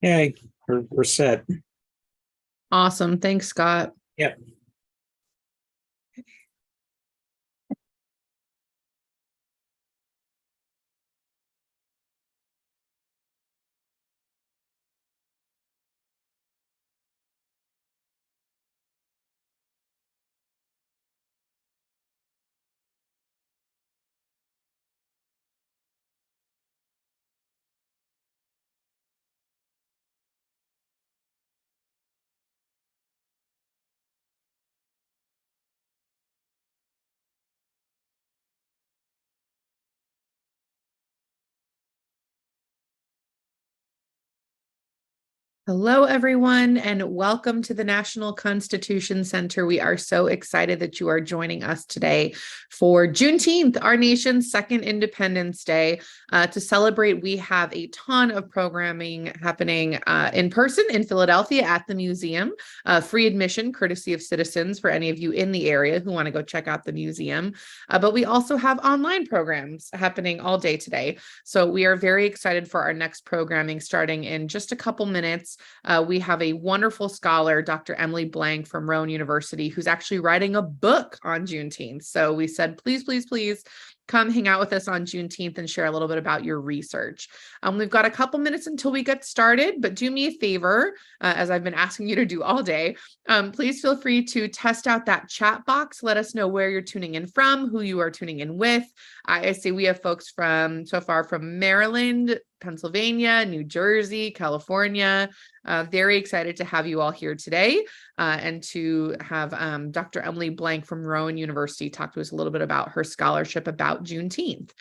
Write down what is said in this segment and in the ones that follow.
Okay, we're set. Awesome. Thanks, Scott. Yep. Hello, everyone, and welcome to the National Constitution Center. We are so excited that you are joining us today for Juneteenth, our nation's second Independence Day. To celebrate, we have a ton of programming happening in person in Philadelphia at the museum. Free admission, courtesy of citizens for any of you in the area who want to go check out the museum. But we also have online programs happening all day today. So we are very excited for our next programming starting in just a couple minutes. We have a wonderful scholar, Dr. Emily Blanck from Rowan University, who's actually writing a book on Juneteenth. So we said, please, please, please come hang out with us on Juneteenth and share a little bit about your research. We've got a couple minutes until we get started, but do me a favor, as I've been asking you to do all day, please feel free to test out that chat box. Let us know where you're tuning in from, who you are tuning in with. I see we have folks so far from Maryland, Pennsylvania, New Jersey, California. Very excited to have you all here today and to have Dr. Emily Blanck from Rowan University talk to us a little bit about her scholarship about Juneteenth.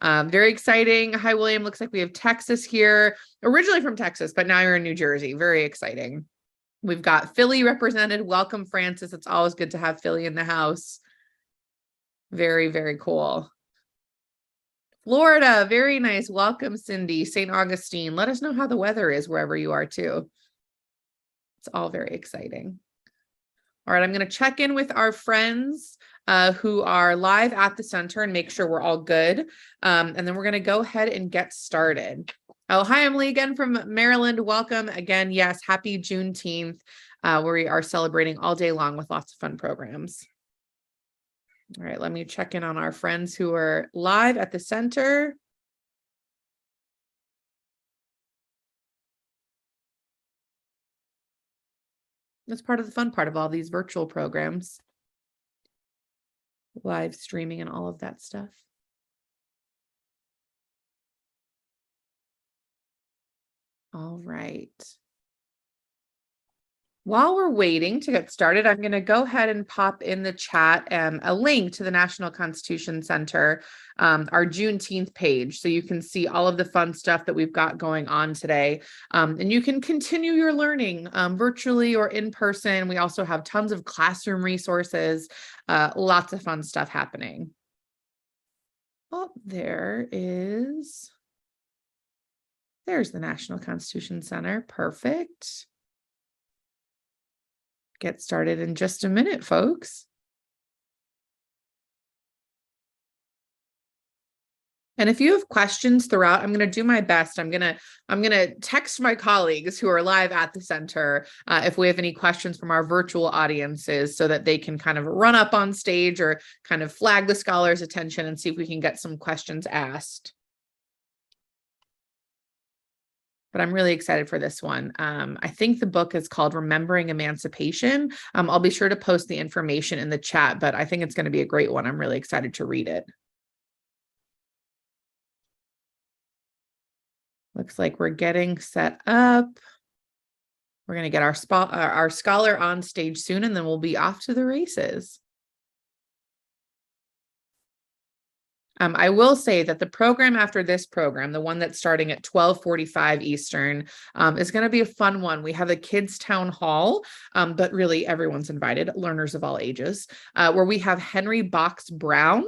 Very exciting. Hi, William. Looks like we have Texas here, originally from Texas, but now you're in New Jersey. Very exciting. We've got Philly represented. Welcome, Francis. It's always good to have Philly in the house. Very, very cool. Florida, very nice. Welcome, Cindy. St. Augustine. Let us know how the weather is wherever you are too. It's all very exciting. All right, I'm going to check in with our friends who are live at the center and make sure we're all good. And then we're going to go ahead and get started. Oh, hi, Emily again from Maryland. Welcome again. Yes, happy Juneteenth, where we are celebrating all day long with lots of fun programs. All right, let me check in on our friends who are live at the center. That's part of the fun part of all these virtual programs. Live streaming and all of that stuff. All right. While we're waiting to get started, I'm going to go ahead and pop in the chat a link to the National Constitution Center, our Juneteenth page, so you can see all of the fun stuff that we've got going on today. And you can continue your learning virtually or in person. We also have tons of classroom resources, lots of fun stuff happening. Oh, there's the National Constitution Center. Perfect. Get started in just a minute, folks. And if you have questions throughout, I'm going to do my best. I'm going to text my colleagues who are live at the center if we have any questions from our virtual audiences so that they can kind of run up on stage or kind of flag the scholar's attention and see if we can get some questions asked. But I'm really excited for this one. I think the book is called Remembering Emancipation. I'll be sure to post the information in the chat, but I think it's going to be a great one. I'm really excited to read it. Looks like we're getting set up. We're going to get our scholar on stage soon, and then we'll be off to the races. I will say that the program after this program, the one that's starting at 12:45 Eastern, is going to be a fun one. We have a kids town hall, but really everyone's invited, learners of all ages, where we have Henry Box Brown,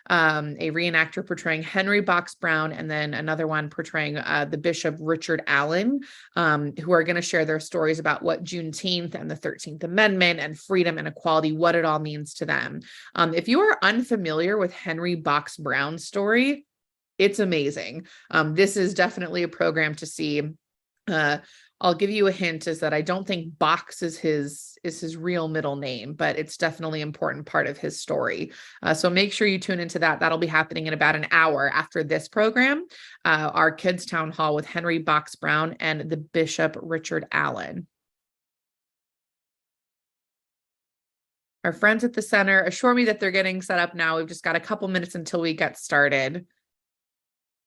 a reenactor portraying Henry Box Brown, and then another one portraying the Bishop Richard Allen, who are going to share their stories about what Juneteenth and the 13th Amendment and freedom and equality, what it all means to them. If you are unfamiliar with Henry Box Brown's story, it's amazing. This is definitely a program to see. I'll give you a hint is that I don't think Box is his real middle name, but it's definitely an important part of his story. So make sure you tune into that. That'll be happening in about an hour after this program, our Kids Town Hall with Henry Box Brown and the Bishop Richard Allen. Our friends at the center assure me that they're getting set up now. We've just got a couple minutes until we get started.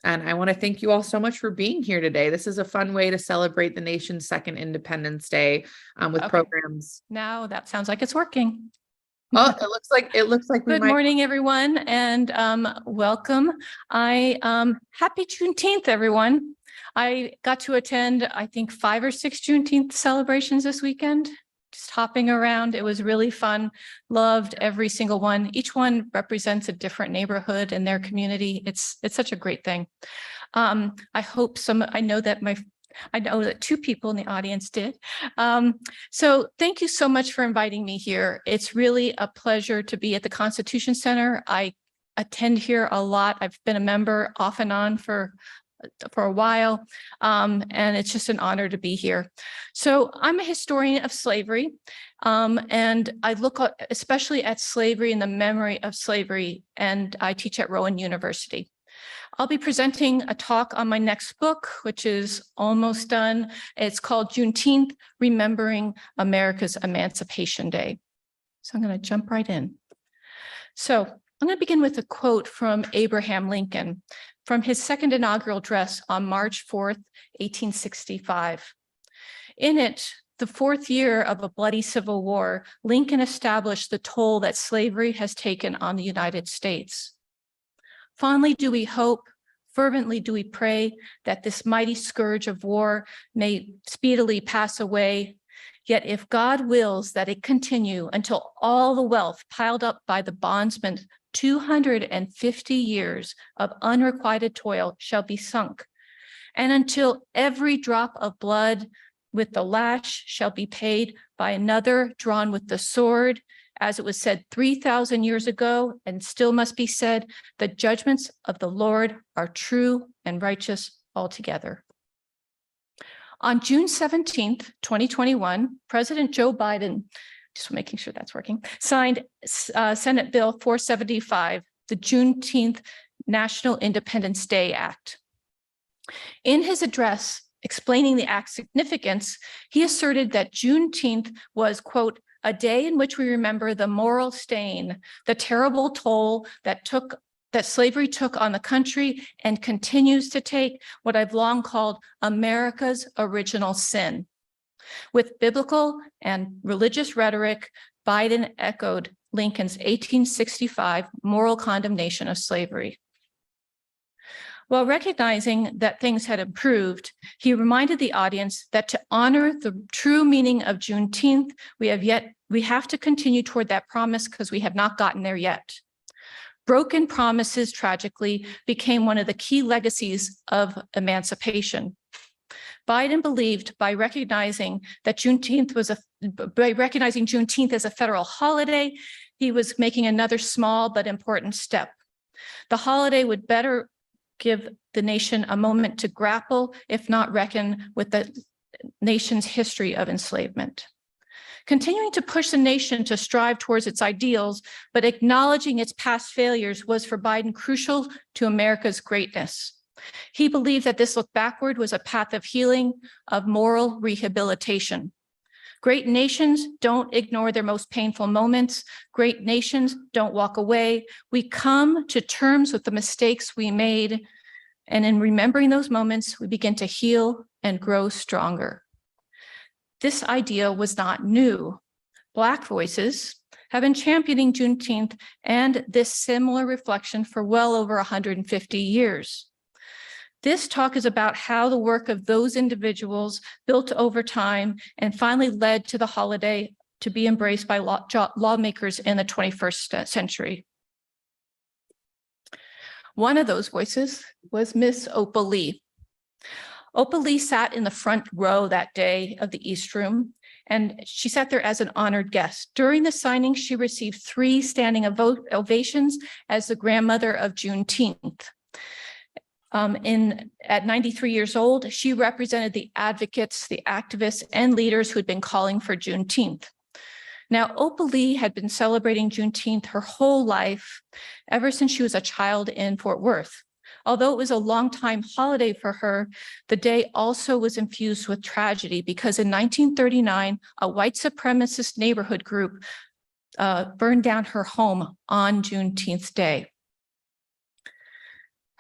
And I want to thank you all so much for being here today. This is a fun way to celebrate the nation's second Independence Day with programs. Now that sounds like it's working. Oh, it looks like Good morning, everyone, and welcome. Happy Juneteenth, everyone. I got to attend, I think, 5 or 6 Juneteenth celebrations this weekend. Just hopping around. It was really fun. Loved every single one. Each one represents a different neighborhood in their community. It's such a great thing. I know that 2 people in the audience did. So thank you so much for inviting me here. It's really a pleasure to be at the Constitution Center. I attend here a lot. I've been a member off and on for a while, and it's just an honor to be here. So I'm a historian of slavery, and I look especially at slavery and the memory of slavery, and I teach at Rowan University. I'll be presenting a talk on my next book, which is almost done. It's called Juneteenth, Remembering America's Emancipation Day. So I'm going to jump right in. So I'm going to begin with a quote from Abraham Lincoln from his second inaugural address on March 4th, 1865. In it, the 4th year of a bloody civil war, Lincoln established the toll that slavery has taken on the United States. Fondly do we hope, fervently do we pray that this mighty scourge of war may speedily pass away. Yet if God wills that it continue until all the wealth piled up by the bondsmen 250 years of unrequited toil shall be sunk, and until every drop of blood with the lash shall be paid by another drawn with the sword, as it was said 3,000 years ago, and still must be said, the judgments of the Lord are true and righteous altogether. On June 17th, 2021, President Joe Biden, just making sure that's working, signed Senate Bill 475, the Juneteenth National Independence Day Act. In his address explaining the act's significance, he asserted that Juneteenth was, quote, a day in which we remember the moral stain, the terrible toll that slavery took on the country and continues to take, what I've long called America's original sin. With biblical and religious rhetoric, Biden echoed Lincoln's 1865 moral condemnation of slavery. While recognizing that things had improved, he reminded the audience that to honor the true meaning of Juneteenth, we have to continue toward that promise because we have not gotten there yet. Broken promises, tragically, became one of the key legacies of emancipation. Biden believed by recognizing Juneteenth as a federal holiday, he was making another small but important step. The holiday would better give the nation a moment to grapple, if not reckon, with the nation's history of enslavement. Continuing to push the nation to strive towards its ideals, but acknowledging its past failures was for Biden crucial to America's greatness. He believed that this look backward was a path of healing, of moral rehabilitation. Great nations don't ignore their most painful moments. Great nations don't walk away. We come to terms with the mistakes we made, and in remembering those moments, we begin to heal and grow stronger. This idea was not new. Black voices have been championing Juneteenth and this similar reflection for well over 150 years. This talk is about how the work of those individuals built over time and finally led to the holiday to be embraced by lawmakers in the 21st century. One of those voices was Miss Opal Lee. Opal Lee sat in the front row that day of the East Room, and she sat there as an honored guest. During the signing, she received 3 standing ovations as the grandmother of Juneteenth. At 93 years old, she represented the advocates, the activists, and leaders who had been calling for Juneteenth. Now, Opal Lee had been celebrating Juneteenth her whole life, ever since she was a child in Fort Worth. Although it was a long-time holiday for her, the day also was infused with tragedy because in 1939, a white supremacist neighborhood group burned down her home on Juneteenth Day.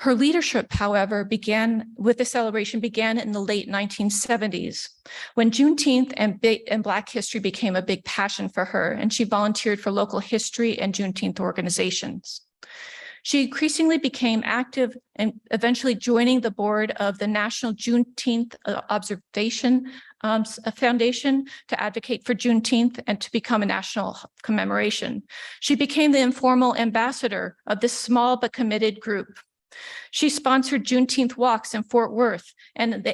Her leadership, however, began in the late 1970s, when Juneteenth and Black history became a big passion for her, and she volunteered for local history and Juneteenth organizations. She increasingly became active and eventually joining the board of the National Juneteenth Observation Foundation to advocate for Juneteenth and to become a national commemoration. She became the informal ambassador of this small but committed group. She sponsored Juneteenth walks in Fort Worth, and then the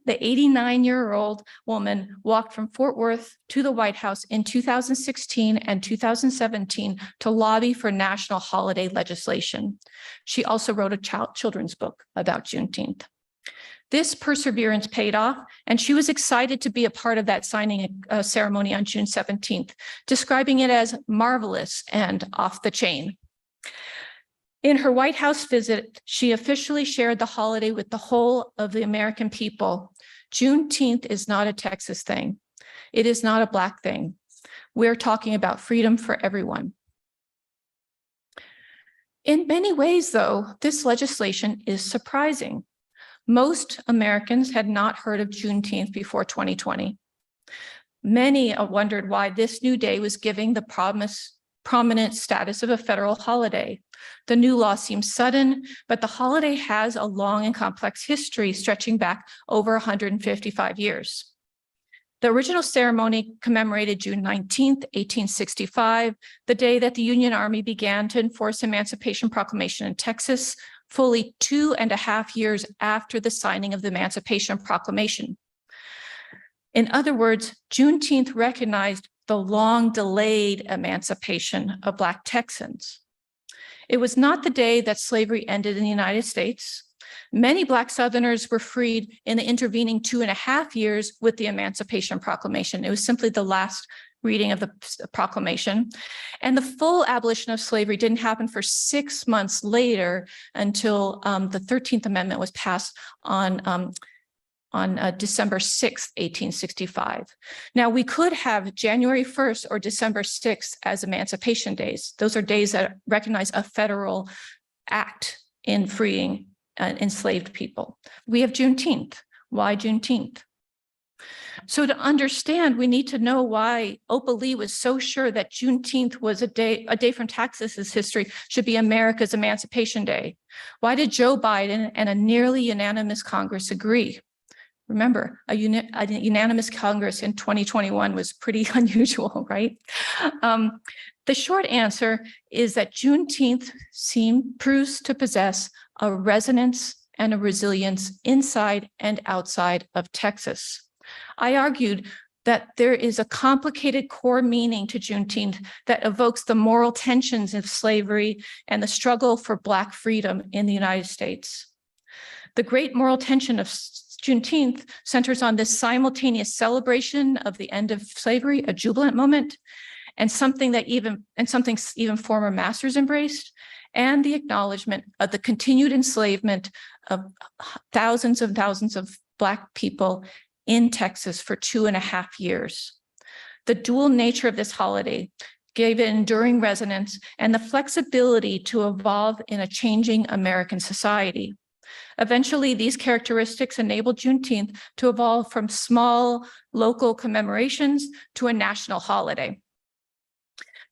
89-year-old woman walked from Fort Worth to the White House in 2016 and 2017 to lobby for national holiday legislation. She also wrote a children's book about Juneteenth. This perseverance paid off, and she was excited to be a part of that signing ceremony on June 17th, describing it as marvelous and off the chain. In her White House visit, she officially shared the holiday with the whole of the American people. Juneteenth is not a Texas thing. It is not a Black thing. We're talking about freedom for everyone. In many ways, though, this legislation is surprising. Most Americans had not heard of Juneteenth before 2020. Many wondered why this new day was given the prominent status of a federal holiday. The new law seems sudden, but the holiday has a long and complex history stretching back over 155 years. The original ceremony commemorated June 19th, 1865, the day that the Union Army began to enforce Emancipation Proclamation in Texas, fully 2.5 years after the signing of the Emancipation Proclamation. In other words, Juneteenth recognized the long-delayed emancipation of Black Texans. It was not the day that slavery ended in the United States. Many Black Southerners were freed in the intervening 2.5 years with the Emancipation Proclamation. It was simply the last reading of the proclamation. And the full abolition of slavery didn't happen for 6 months later until the 13th Amendment was passed on December 6th, 1865. Now, we could have January 1st or December 6th as Emancipation Days. Those are days that recognize a federal act in freeing enslaved people. We have Juneteenth. Why Juneteenth? So to understand, we need to know why Opal Lee was so sure that Juneteenth was a day from Texas's history should be America's Emancipation Day. Why did Joe Biden and a nearly unanimous Congress agree? Remember, a unanimous Congress in 2021 was pretty unusual, right? The short answer is that Juneteenth proves to possess a resonance and a resilience inside and outside of Texas. I argued that there is a complicated core meaning to Juneteenth that evokes the moral tensions of slavery and the struggle for Black freedom in the United States. The great moral tension of Juneteenth centers on this simultaneous celebration of the end of slavery, a jubilant moment, and something even former masters embraced, and the acknowledgement of the continued enslavement of thousands and thousands of Black people in Texas for 2.5 years. The dual nature of this holiday gave it enduring resonance and the flexibility to evolve in a changing American society. Eventually, these characteristics enabled Juneteenth to evolve from small local commemorations to a national holiday.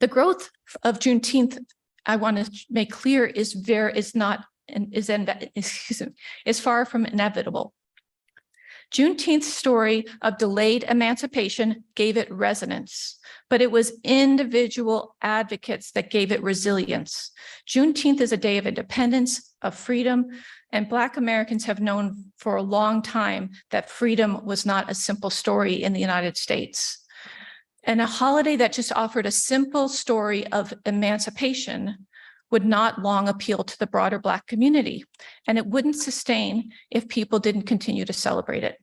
The growth of Juneteenth, I want to make clear, is far from inevitable. Juneteenth's story of delayed emancipation gave it resonance, but it was individual advocates that gave it resilience. Juneteenth is a day of independence, of freedom, and Black Americans have known for a long time that freedom was not a simple story in the United States. And a holiday that just offered a simple story of emancipation would not long appeal to the broader Black community, and it wouldn't sustain if people didn't continue to celebrate it.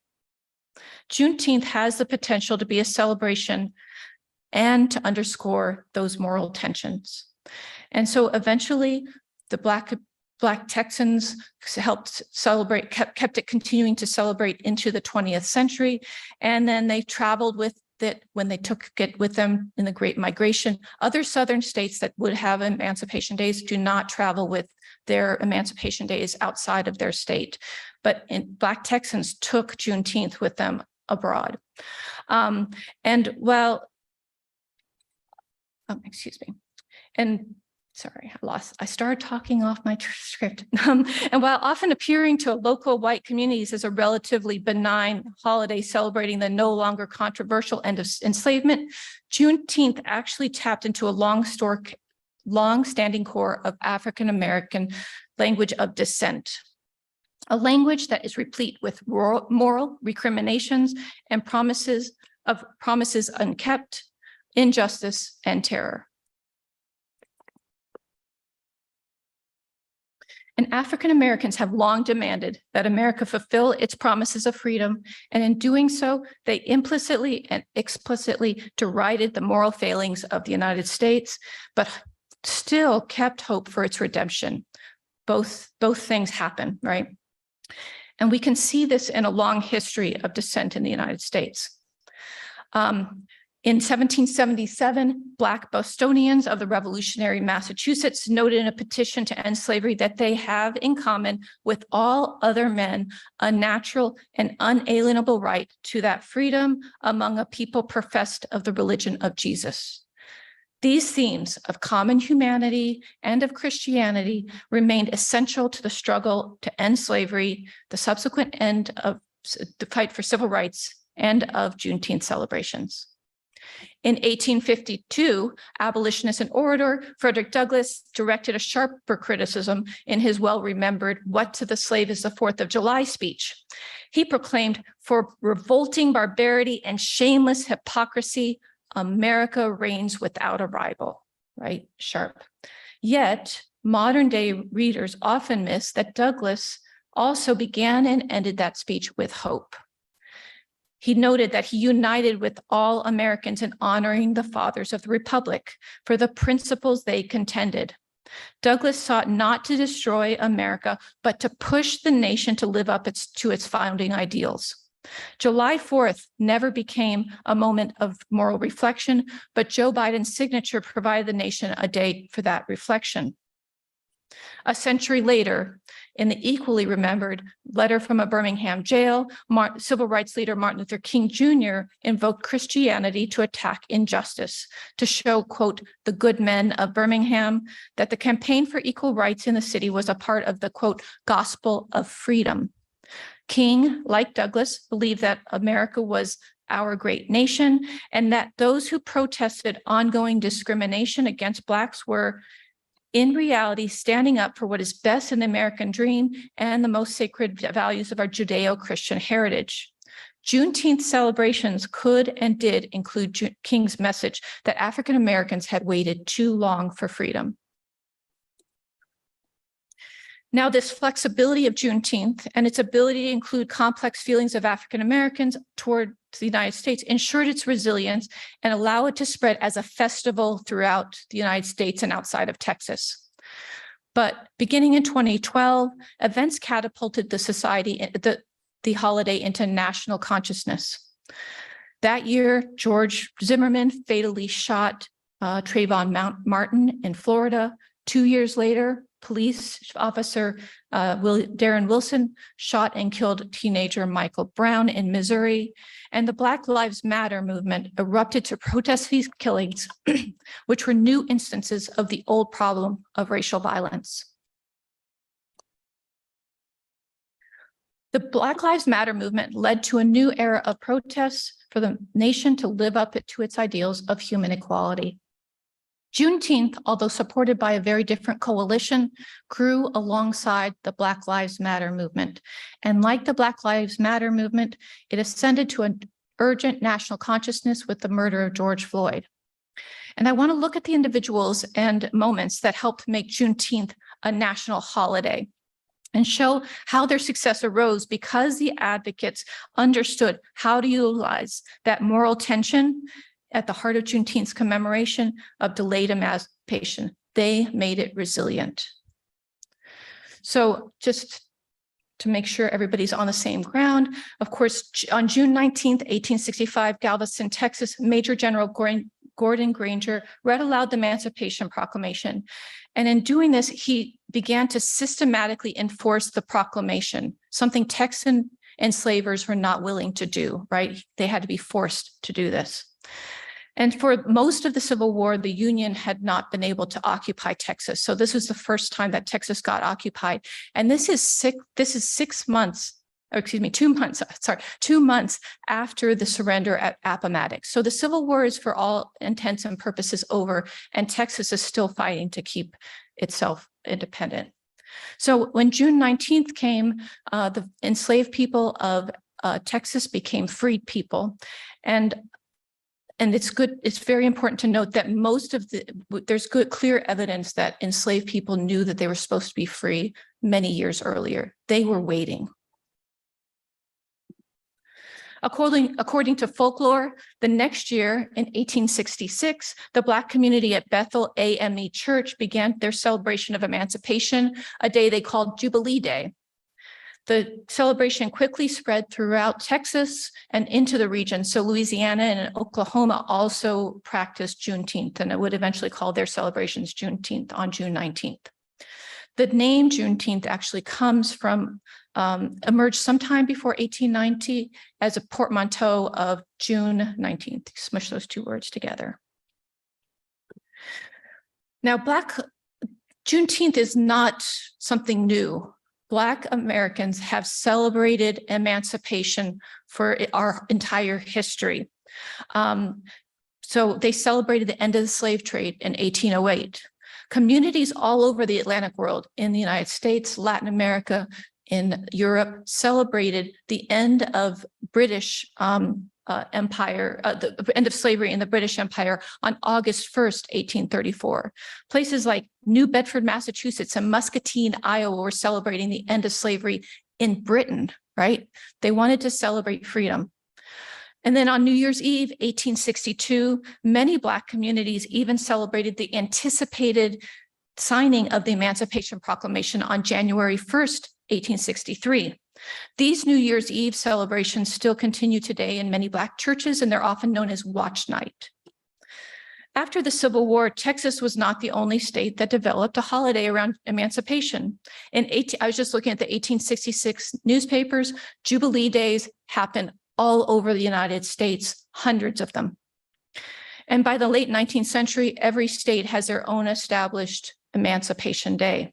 Juneteenth has the potential to be a celebration and to underscore those moral tensions. And so eventually the Black Texans helped celebrate, kept it continuing to celebrate into the 20th century. And then they traveled with it when they took it with them in the Great Migration. Other Southern states that would have Emancipation Days do not travel with their Emancipation Days outside of their state. But Black Texans took Juneteenth with them abroad. And while, excuse me, and sorry, I started talking off my script. And while often appearing to local white communities as a relatively benign holiday celebrating the no longer controversial end of enslavement, Juneteenth actually tapped into a long-standing core of African-American language of dissent, a language that is replete with moral recriminations and promises unkept, injustice, and terror. And African Americans have long demanded that America fulfill its promises of freedom, and in doing so, they implicitly and explicitly derided the moral failings of the United States, but still kept hope for its redemption. Both things happen, right? And we can see this in a long history of dissent in the United States. In 1777, Black Bostonians of the revolutionary Massachusetts noted in a petition to end slavery that they have in common with all other men a natural and unalienable right to that freedom among a people professed of the religion of Jesus. These themes of common humanity and of Christianity remained essential to the struggle to end slavery, the subsequent end of the fight for civil rights, and of Juneteenth celebrations. In 1852, abolitionist and orator Frederick Douglass directed a sharper criticism in his well-remembered "What to the Slave is the 4th of July" speech. He proclaimed, "For revolting barbarity and shameless hypocrisy, America reigns without a rival," right? Sharp. Yet, modern-day readers often miss that Douglass also began and ended that speech with hope. He noted that he united with all Americans in honoring the fathers of the Republic for the principles they contended. Douglass sought not to destroy America, but to push the nation to live up to its founding ideals. July 4th never became a moment of moral reflection, but Joe Biden's signature provided the nation a day for that reflection. A century later, in the equally remembered letter from a Birmingham jail, civil rights leader Martin Luther King Jr. invoked Christianity to attack injustice, to show, quote, "the good men of Birmingham," that the campaign for equal rights in the city was a part of the, quote, "gospel of freedom." King, like Douglass, believed that America was our great nation, and that those who protested ongoing discrimination against Blacks were, in reality, standing up for what is best in the American dream and the most sacred values of our Judeo-Christian heritage. Juneteenth celebrations could and did include King's message that African Americans had waited too long for freedom. Now, this flexibility of Juneteenth and its ability to include complex feelings of African Americans toward the United States ensured its resilience and allow it to spread as a festival throughout the United States and outside of Texas. But beginning in 2012, events catapulted the holiday into national consciousness. That year, George Zimmerman fatally shot Trayvon Martin in Florida. 2 years later, police officer Darren Wilson shot and killed teenager Michael Brown in Missouri, and the Black Lives Matter movement erupted to protest these killings, which were new instances of the old problem of racial violence. The Black Lives Matter movement led to a new era of protests for the nation to live up to its ideals of human equality. Juneteenth, although supported by a very different coalition, grew alongside the Black Lives Matter movement. And like the Black Lives Matter movement, it ascended to an urgent national consciousness with the murder of George Floyd. And I want to look at the individuals and moments that helped make Juneteenth a national holiday and show how their success arose because the advocates understood how to utilize that moral tension at the heart of Juneteenth's commemoration of delayed emancipation. They made it resilient. So just to make sure everybody's on the same ground, of course, on June 19th, 1865, Galveston, Texas, Major General Gordon Granger read aloud the Emancipation Proclamation. And in doing this, he began to systematically enforce the proclamation, something Texan enslavers were not willing to do, right? They had to be forced to do this. And for most of the Civil War, the Union had not been able to occupy Texas. So this was the first time that Texas got occupied. And this is 6 months, or excuse me, 2 months, 2 months after the surrender at Appomattox. So the Civil War is for all intents and purposes over, and Texas is still fighting to keep itself independent. So when June 19th came, the enslaved people of Texas became freed people. And it's very important to note that there's clear evidence that enslaved people knew that they were supposed to be free many years earlier. They were waiting. According to folklore, the next year in 1866, the Black community at Bethel AME Church began their celebration of emancipation, a day they called Jubilee Day. The celebration quickly spread throughout Texas and into the region. So Louisiana and Oklahoma also practiced Juneteenth, and it would eventually call their celebrations Juneteenth on June 19th. The name Juneteenth actually comes from, emerged sometime before 1890 as a portmanteau of June 19th. Smush those two words together. Now, Juneteenth is not something new. Black Americans have celebrated emancipation for our entire history. So they celebrated the end of the slave trade in 1808. Communities all over the Atlantic world, in the United States, Latin America, in Europe, celebrated the end of British Empire, the end of slavery in the British Empire on August 1st, 1834. Places like New Bedford, Massachusetts and Muscatine, Iowa were celebrating the end of slavery in Britain, right? They wanted to celebrate freedom. And then on New Year's Eve, 1862, many Black communities even celebrated the anticipated signing of the Emancipation Proclamation on January 1st, 1863. These New Year's Eve celebrations still continue today in many Black churches, and they're often known as Watch Night. After the Civil War, Texas was not the only state that developed a holiday around emancipation. I was just looking at the 1866 newspapers. Jubilee days happened all over the United States, hundreds of them. And by the late 19th century, every state has their own established Emancipation Day.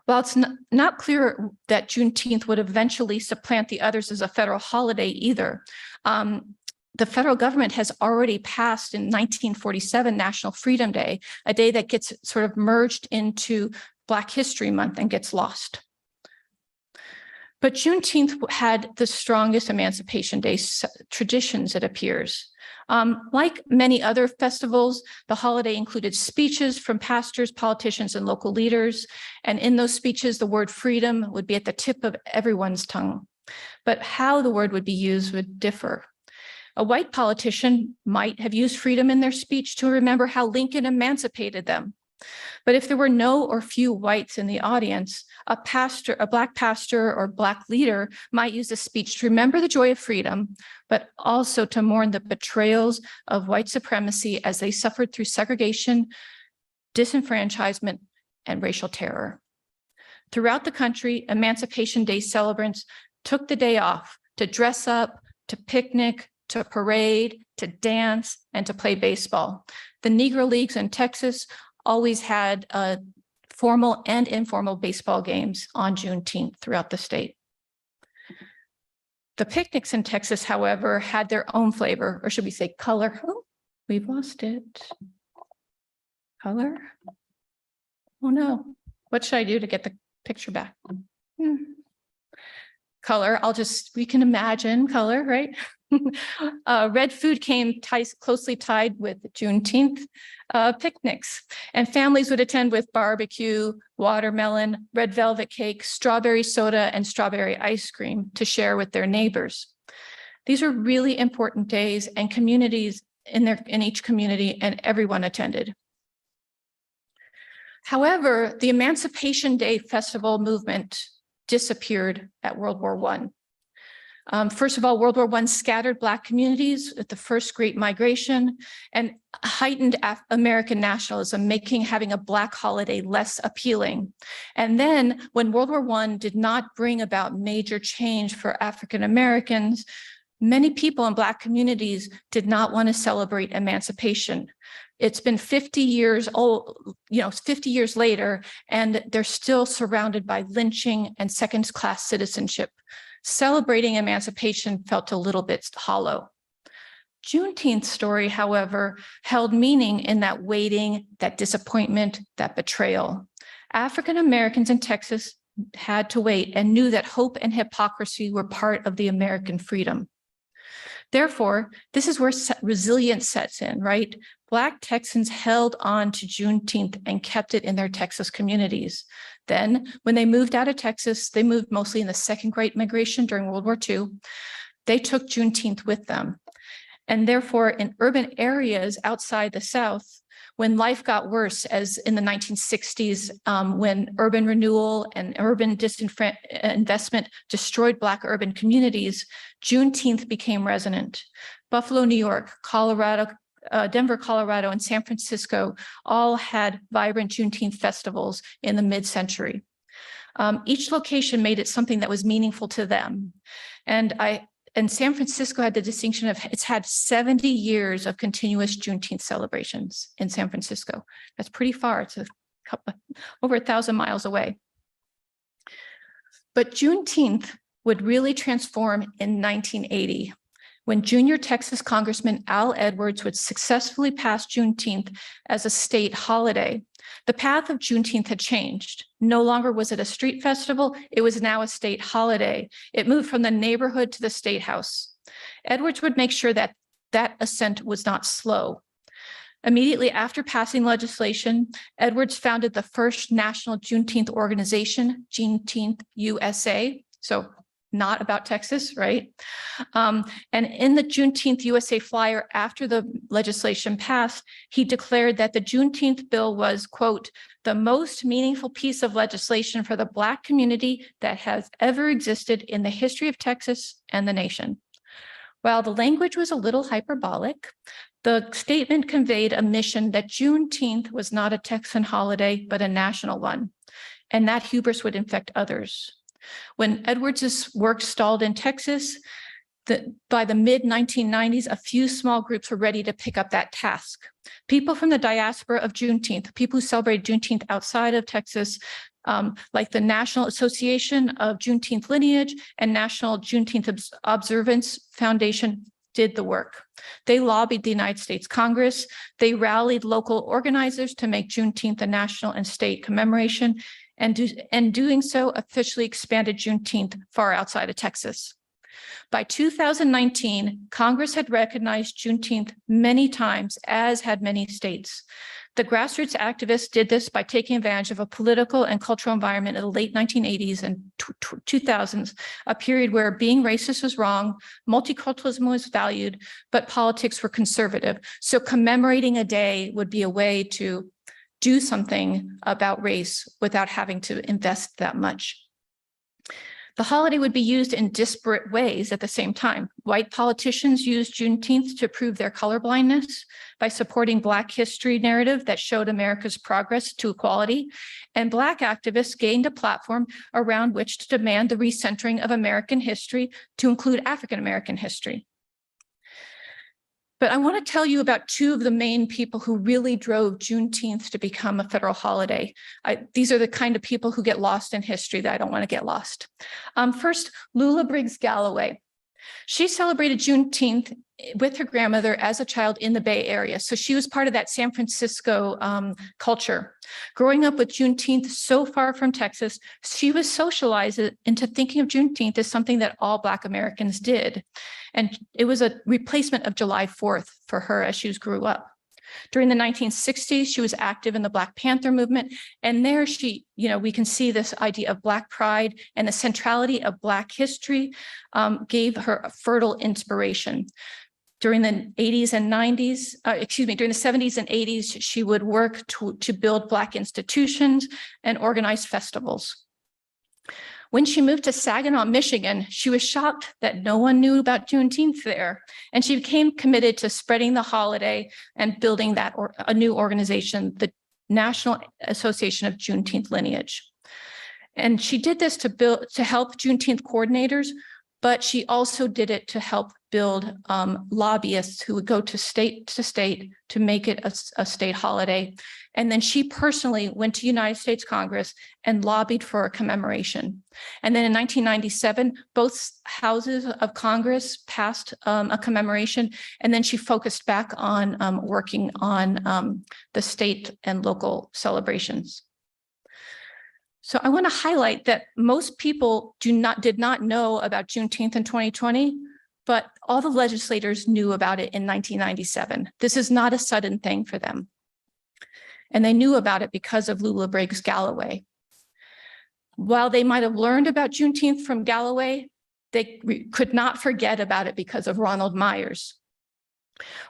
While it's not clear that Juneteenth would eventually supplant the others as a federal holiday either, the federal government has already passed in 1947 National Freedom Day, a day that gets sort of merged into Black History Month and gets lost. But Juneteenth had the strongest Emancipation Day traditions, it appears. Like many other festivals, the holiday included speeches from pastors, politicians, and local leaders. And in those speeches, the word freedom would be at the tip of everyone's tongue. But how the word would be used would differ. A white politician might have used freedom in their speech to remember how Lincoln emancipated them. But if there were no or few whites in the audience, a Black pastor or Black leader might use the speech to remember the joy of freedom, but also to mourn the betrayals of white supremacy as they suffered through segregation, disenfranchisement, and racial terror. Throughout the country, Emancipation Day celebrants took the day off to dress up, to picnic, to parade, to dance, and to play baseball. The Negro Leagues in Texas always had formal and informal baseball games on Juneteenth throughout the state. The picnics in Texas, however, had their own flavor, or should we say color? Oh, we've lost it. Color? Oh no, what should I do to get the picture back? color. We can imagine color, right? Red food came closely tied with Juneteenth picnics, and families would attend with barbecue, watermelon, red velvet cake, strawberry soda, and strawberry ice cream to share with their neighbors. These are really important days, and communities in each community, and everyone attended. However, the Emancipation Day festival movement disappeared at World War I. First of all, World War I scattered Black communities at the first Great Migration and heightened American nationalism, making having a Black holiday less appealing. And then when World War I did not bring about major change for African Americans, many people in Black communities did not want to celebrate emancipation. It's been 50 years old, 50 years later, and they're still surrounded by lynching and second-class citizenship. Celebrating emancipation felt a little bit hollow. Juneteenth's story, however, held meaning in that waiting, that disappointment, that betrayal. African Americans in Texas had to wait and knew that hope and hypocrisy were part of the American freedom. Therefore, this is where resilience sets in, right? Black Texans held on to Juneteenth and kept it in their Texas communities. Then, when they moved out of Texas, they moved mostly in the Second Great Migration during World War II. They took Juneteenth with them. And therefore, in urban areas outside the South, when life got worse, as in the 1960s, when urban renewal and urban disinvestment destroyed Black urban communities, Juneteenth became resonant. Buffalo, New York, Colorado, Denver, Colorado, and San Francisco all had vibrant Juneteenth festivals in the mid-century. Each location made it something that was meaningful to them. And San Francisco had the distinction of it's had 70 years of continuous Juneteenth celebrations in San Francisco. That's pretty far. It's over 1,000 miles away. But Juneteenth would really transform in 1980, when junior Texas Congressman Al Edwards would successfully pass Juneteenth as a state holiday. The path of Juneteenth had changed. No longer was it a street festival, it was now a state holiday. It moved from the neighborhood to the state house. Edwards would make sure that that ascent was not slow. Immediately after passing legislation, Edwards founded the first national Juneteenth organization, Juneteenth USA. So not about Texas, right? And in the Juneteenth USA flyer after the legislation passed, he declared that the Juneteenth bill was, quote, the most meaningful piece of legislation for the Black community that has ever existed in the history of Texas and the nation. While the language was a little hyperbolic, the statement conveyed a mission that Juneteenth was not a Texan holiday, but a national one, and that hubris would infect others. When Edwards's work stalled in Texas, by the mid-1990s, a few small groups were ready to pick up that task. People from the diaspora of Juneteenth, people who celebrate Juneteenth outside of Texas, like the National Association of Juneteenth Lineage and National Juneteenth Observance Foundation, did the work. They lobbied the United States Congress. They rallied local organizers to make Juneteenth a national and state commemoration, and doing so officially expanded Juneteenth far outside of Texas. By 2019, Congress had recognized Juneteenth many times, as had many states. The grassroots activists did this by taking advantage of a political and cultural environment in the late 1980s and 2000s, a period where being racist was wrong, multiculturalism was valued, but politics were conservative. So commemorating a day would be a way to do something about race without having to invest that much. The holiday would be used in disparate ways at the same time. White politicians used Juneteenth to prove their colorblindness by supporting Black history narrative that showed America's progress to equality, and Black activists gained a platform around which to demand the recentering of American history to include African American history. But I want to tell you about two of the main people who really drove Juneteenth to become a federal holiday. These are the kind of people who get lost in history that I don't want to get lost. First, Lula Briggs Galloway. She celebrated Juneteenth with her grandmother as a child in the Bay Area. So she was part of that San Francisco culture. Growing up with Juneteenth so far from Texas, she was socialized into thinking of Juneteenth as something that all Black Americans did. And it was a replacement of July 4th for her as she grew up. During the 1960s, she was active in the Black Panther movement. And there she, we can see this idea of Black pride and the centrality of Black history gave her a fertile inspiration. During the 80s and 90s, during the 70s and 80s, she would work to build Black institutions and organize festivals. When she moved to Saginaw, Michigan, she was shocked that no one knew about Juneteenth there, and she became committed to spreading the holiday and building a new organization, the National Association of Juneteenth Lineage. And she did this to help Juneteenth coordinators, but she also did it to help build lobbyists who would go to state to make it a state holiday. And then she personally went to United States Congress and lobbied for a commemoration. And then in 1997, both houses of Congress passed a commemoration. And then she focused back on working on the state and local celebrations. So I want to highlight that most people did not know about Juneteenth in 2020, but all the legislators knew about it in 1997. This is not a sudden thing for them. And they knew about it because of Lula Briggs Galloway. While they might have learned about Juneteenth from Galloway, they could not forget about it because of Ronald Myers.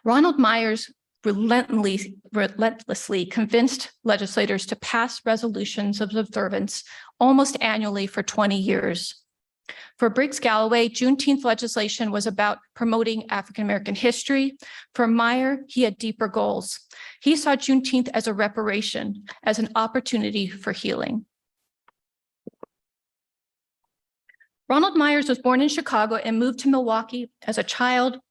Ronald Myers relentlessly convinced legislators to pass resolutions of observance almost annually for 20 years. For Briggs Galloway, Juneteenth legislation was about promoting African-American history. For Meyer, he had deeper goals. He saw Juneteenth as a reparation, as an opportunity for healing. Ronald Myers was born in Chicago and moved to Milwaukee as a child.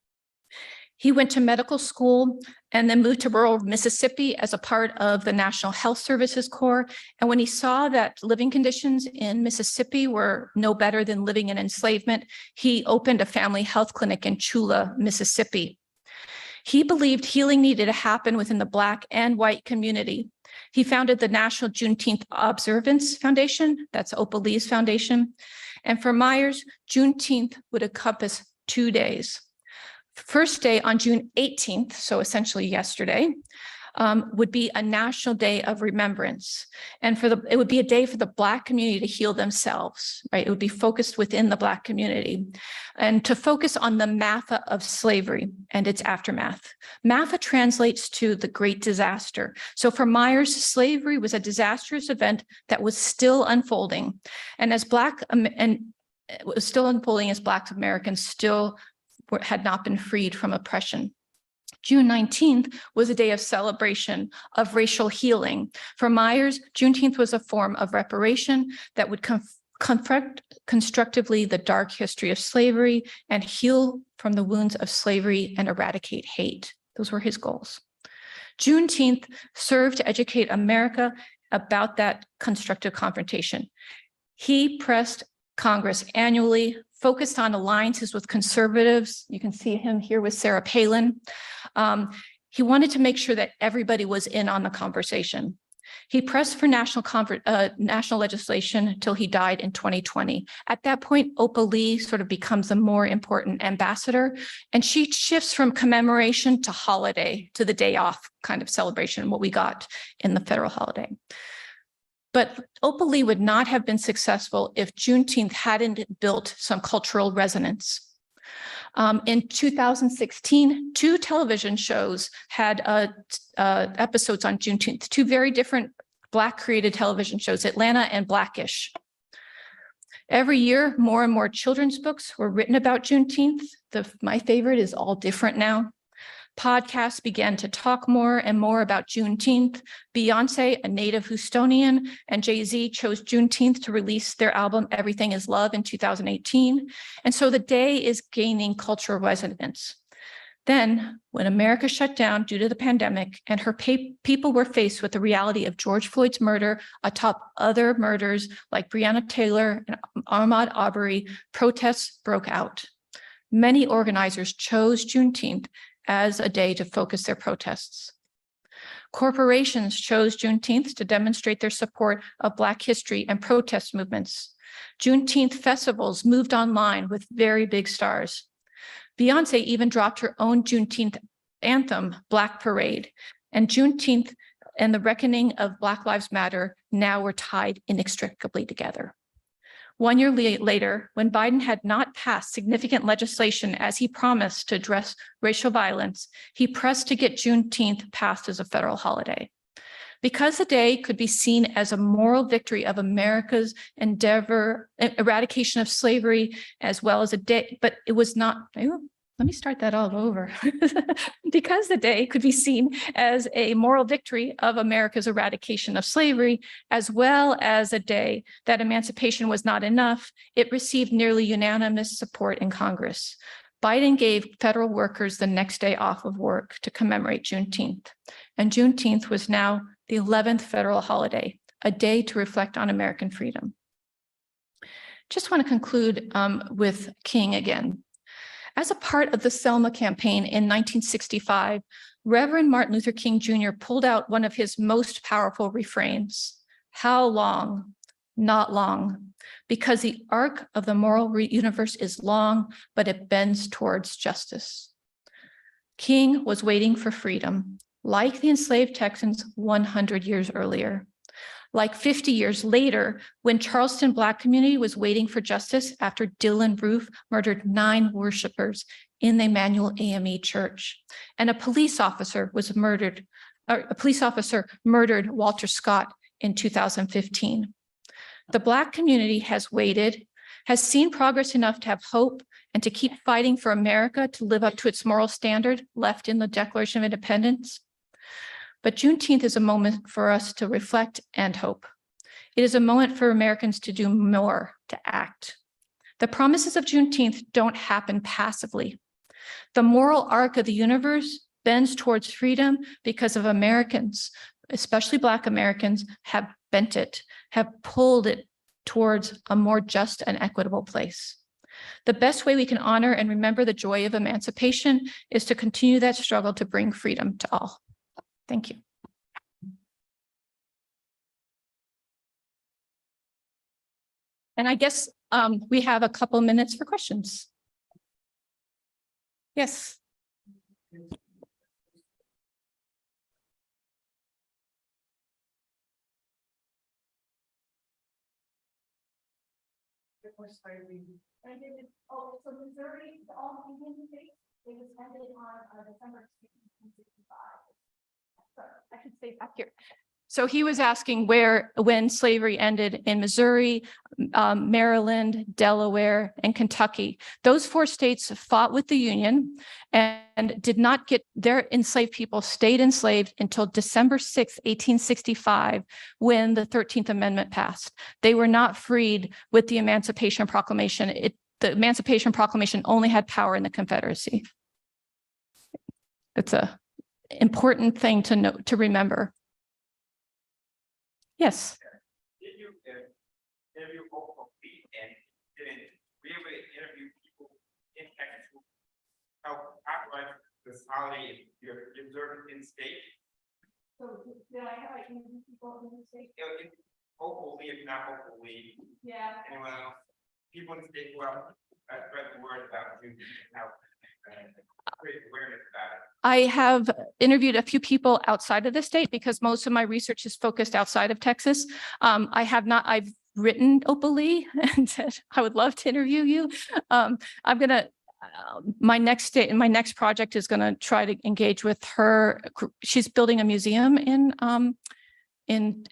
He went to medical school and then moved to rural Mississippi as a part of the National Health Services Corps. And when he saw that living conditions in Mississippi were no better than living in enslavement, he opened a family health clinic in Chula, Mississippi. He believed healing needed to happen within the Black and white community. He founded the National Juneteenth Observance Foundation, that's Opal Lee's foundation. And for Myers, Juneteenth would encompass 2 days. First day on June 18th, so essentially yesterday, would be a national day of remembrance. And it would be a day for the Black community to heal themselves, right? It would be focused within the Black community and to focus on the MAFA of slavery and its aftermath. MAFA translates to the Great Disaster. So for Myers, slavery was a disastrous event that was still unfolding. And as Black Americans still had not been freed from oppression. June 19th was a day of celebration, of racial healing. For Myers, Juneteenth was a form of reparation that would confront constructively the dark history of slavery and heal from the wounds of slavery and eradicate hate. Those were his goals. Juneteenth served to educate America about that constructive confrontation. He pressed Congress annually, focused on alliances with conservatives. You can see him here with Sarah Palin. He wanted to make sure that everybody was in on the conversation. He pressed for national legislation until he died in 2020. At that point, Opal Lee sort of becomes a more important ambassador, and she shifts from commemoration to holiday, to the day off kind of celebration, what we got in the federal holiday. But Opal Lee would not have been successful if Juneteenth hadn't built some cultural resonance. In 2016, 2 television shows had episodes on Juneteenth, 2 very different Black created television shows, Atlanta and Blackish. Every year, more and more children's books were written about Juneteenth. My favorite is All Different Now. Podcasts began to talk more and more about Juneteenth. Beyonce, a native Houstonian, and Jay-Z chose Juneteenth to release their album Everything Is Love in 2018. And so the day is gaining cultural resonance. Then, when America shut down due to the pandemic and her people were faced with the reality of George Floyd's murder atop other murders like Breonna Taylor and Ahmaud Arbery, protests broke out. Many organizers chose Juneteenth as a day to focus their protests. Corporations chose Juneteenth to demonstrate their support of Black history and protest movements. Juneteenth festivals moved online with very big stars. Beyonce even dropped her own Juneteenth anthem, Black Parade, and Juneteenth and the reckoning of Black Lives Matter now were tied inextricably together. 1 year later, when Biden had not passed significant legislation as he promised to address racial violence, he pressed to get Juneteenth passed as a federal holiday. Because the day could be seen as a moral victory of America's eradication of slavery, as well as a day, but it was not, let me start that all over. Because the day could be seen as a moral victory of America's eradication of slavery, as well as a day that emancipation was not enough, it received nearly unanimous support in Congress. Biden gave federal workers the next day off of work to commemorate Juneteenth. And Juneteenth was now the 11th federal holiday, a day to reflect on American freedom. Just want to conclude with King again. As a part of the Selma campaign in 1965, Reverend Martin Luther King Jr. pulled out one of his most powerful refrains, "How long? Not long, because the arc of the moral universe is long, but it bends towards justice." King was waiting for freedom, like the enslaved Texans 100 years earlier. Like 50 years later, when Charleston Black community was waiting for justice after Dylan Roof murdered 9 worshipers in the Emmanuel AME church, and a police officer murdered Walter Scott in 2015. The Black community has waited, has seen progress enough to have hope and to keep fighting for America to live up to its moral standard left in the Declaration of Independence. But Juneteenth is a moment for us to reflect and hope. It is a moment for Americans to do more, to act. The promises of Juneteenth don't happen passively. The moral arc of the universe bends towards freedom because of Americans, especially Black Americans, have bent it, have pulled it towards a more just and equitable place. The best way we can honor and remember the joy of emancipation is to continue that struggle to bring freedom to all. Thank you. And I guess we have a couple minutes for questions. Yes. Oh, so Missouri, all Union states, it was ended on December 1965. Sorry, I should say back here. So he was asking when slavery ended in Missouri, Maryland, Delaware, and Kentucky. Those 4 states fought with the Union and did not get their enslaved people stayed enslaved until December 6, 1865, when the 13th Amendment passed. They were not freed with the Emancipation Proclamation. The Emancipation Proclamation only had power in the Confederacy. It's an important thing to note, to remember. Yes. Did you interview Oklahoma and didn't really interview people in Texas who help popularize this holiday you're observing in state? So did I have interview people in the state? Hopefully, if not hopefully. Yeah. Anyone else? People in the state who have spread the word about you and how create awareness about it. I have interviewed a few people outside of the state because most of my research is focused outside of Texas. I've written openly and said, I would love to interview you. My next project is going to try to engage with her. She's building a museum in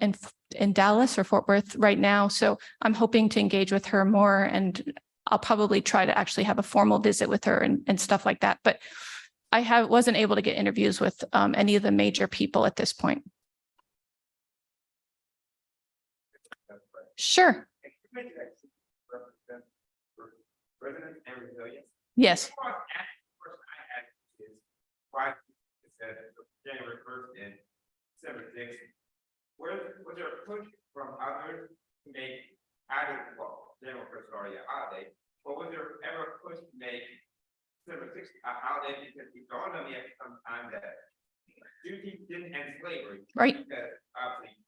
Dallas or Fort Worth right now. So I'm hoping to engage with her more, and I'll probably try to actually have a formal visit with her and stuff like that. But I wasn't able to get interviews with any of the major people at this point. Sure. Resilience and resilience. Yes. The question I had is why it said January 1st and December 6th. Was there a push from others to make either, well, January 1st already a holiday, but was there ever a push to make a holiday because it dawned on me after some time that Juneteenth didn't end slavery. Right. Because obviously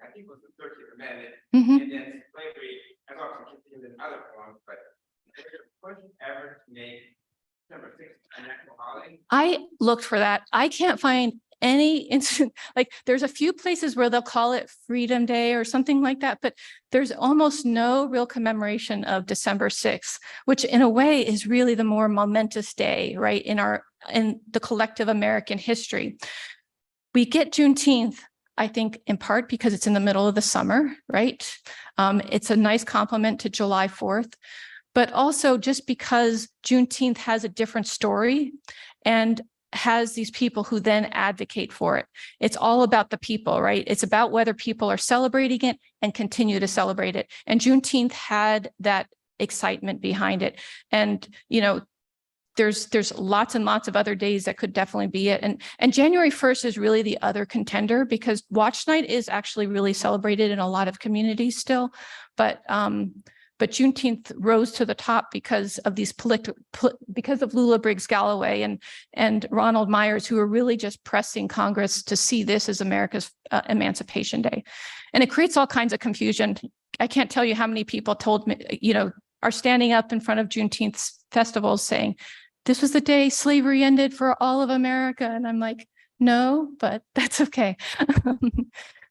I think it was the 13th Amendment, Mhm. and then slavery has also continued in other forms, but was there a push ever to make December 6th a national holiday? I looked for that. I can't find any instant, like there's a few places where they'll call it Freedom Day or something like that, but there's almost no real commemoration of December 6th, which in a way is really the more momentous day, right, in the collective American history. We get Juneteenth, I think, in part because it's in the middle of the summer, right? It's a nice complement to July 4th, but also just because Juneteenth has a different story and has these people who then advocate for it. It's all about the people, right? It's about whether people are celebrating it and continue to celebrate it. And Juneteenth had that excitement behind it. And, you know, there's lots and lots of other days that could definitely be it. And January 1st is really the other contender because Watch Night is actually really celebrated in a lot of communities still. But Juneteenth rose to the top because of these because of Lula Briggs Galloway and Ronald Myers, who are really just pressing Congress to see this as America's Emancipation Day. And it creates all kinds of confusion. I can't tell you how many people told me, you know, are standing up in front of Juneteenth festivals saying, this was the day slavery ended for all of America. And I'm like, no, but that's okay.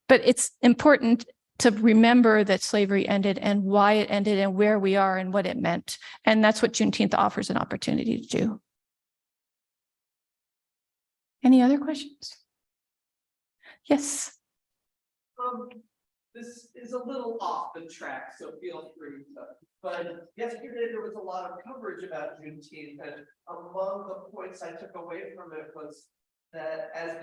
But it's important to remember that slavery ended and why it ended and where we are and what it meant. And that's what Juneteenth offers an opportunity to do. Any other questions? Yes. This is a little off the track, so feel free to. But yesterday there was a lot of coverage about Juneteenth, and among the points I took away from it was that as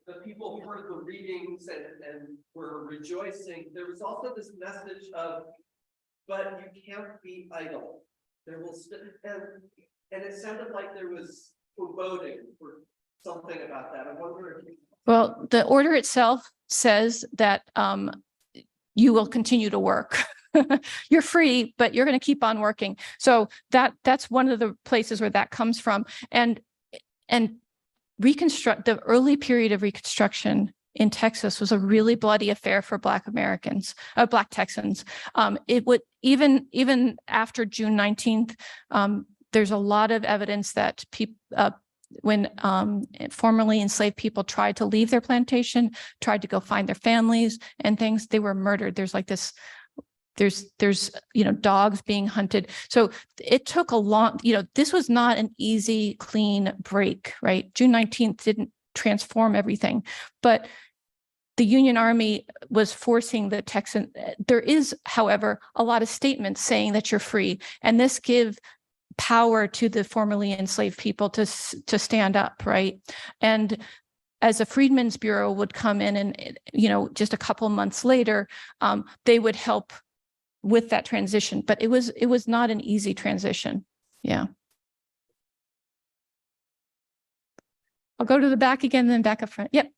the people heard the readings and were rejoicing, there was also this message of, but you can't be idle. There will still, and it sounded like there was foreboding or something about that. I wonder if you. Well, the order itself says that you will continue to work. You're free, but you're going to keep on working. So that's one of the places where that comes from. And the early period of Reconstruction in Texas was a really bloody affair for Black Americans, Black Texans. It would even after June 19th, there's a lot of evidence that people, when formerly enslaved people tried to leave their plantation, tried to go find their families and things, they were murdered. There's like this, there's you know, dogs being hunted. So it took a long, you know, this was not an easy, clean break, right? June 19th didn't transform everything, but the Union Army was forcing the Texan. There is, however, a lot of statements saying that you're free, and this gives power to the formerly enslaved people to stand up, right? And as a Freedmen's Bureau would come in and, you know, just a couple months later, they would help with that transition, but it was not an easy transition. Yeah. I'll go to the back again, then back up front. Yep.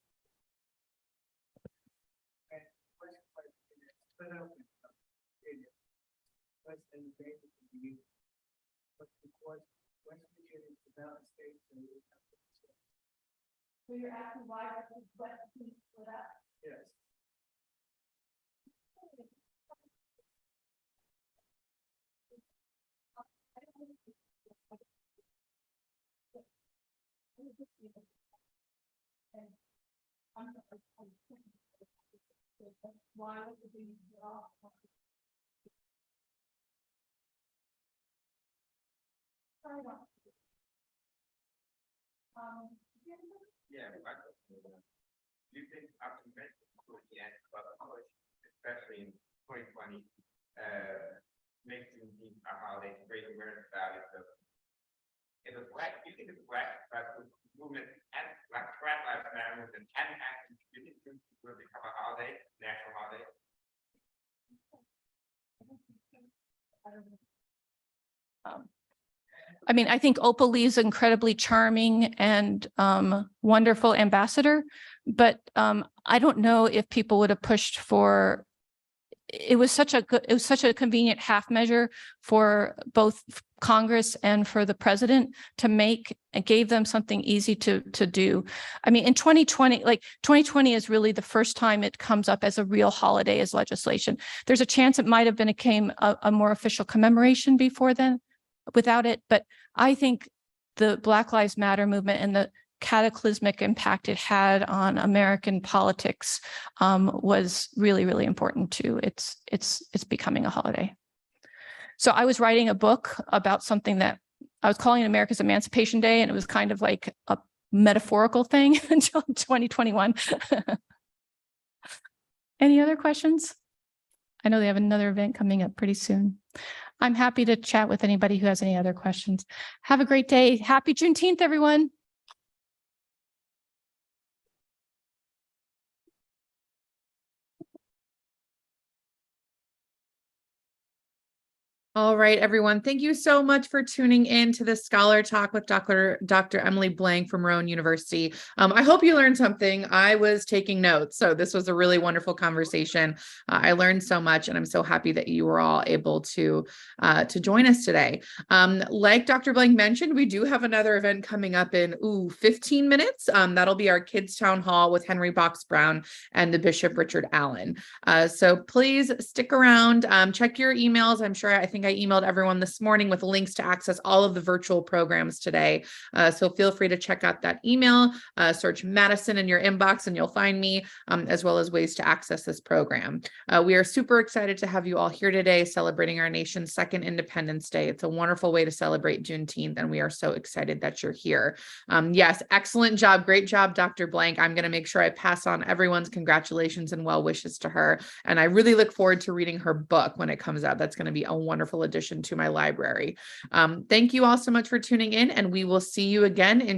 So you're asking why for that? Yes. Why would it be Yeah, do you think after especially in 2020, makes Juneteenth a holiday to raise awareness about it? So, do you think the Black movement and Black Lives Matter movement and action, do you think Juneteenth will become a holiday, national holiday? I mean, I think Opal Lee's incredibly charming and wonderful ambassador, but I don't know if people would have pushed for. It was such a convenient half measure for both Congress and for the president to make, and gave them something easy to do. I mean, in 2020, like 2020 is really the first time it comes up as a real holiday as legislation. There's a chance it might have became a more official commemoration before then without it. But I think the Black Lives Matter movement and the cataclysmic impact it had on American politics was really, really important too. It's becoming a holiday. So I was writing a book about something that I was calling it America's Emancipation Day, and it was kind of like a metaphorical thing until 2021. Any other questions? I know they have another event coming up pretty soon. I'm happy to chat with anybody who has any other questions. Have a great day. Happy Juneteenth, everyone. All right, everyone. Thank you so much for tuning in to the Scholar Talk with Dr. Emily Blanck from Rowan University. I hope you learned something. I was taking notes, so this was a really wonderful conversation. I learned so much, and I'm so happy that you were all able to join us today. Like Dr. Blanck mentioned, we do have another event coming up in 15 minutes. That'll be our Kids Town Hall with Henry Box Brown and the Bishop Richard Allen. So please stick around, check your emails. I think I emailed everyone this morning with links to access all of the virtual programs today. So feel free to check out that email, search Madison in your inbox and you'll find me, as well as ways to access this program. We are super excited to have you all here today celebrating our nation's second Independence Day. It's a wonderful way to celebrate Juneteenth, and we are so excited that you're here. Yes, excellent job. Great job, Dr. Blanck. I'm going to make sure I pass on everyone's congratulations and well wishes to her. And I really look forward to reading her book when it comes out. That's going to be a wonderful addition to my library. Thank you all so much for tuning in, and we will see you again in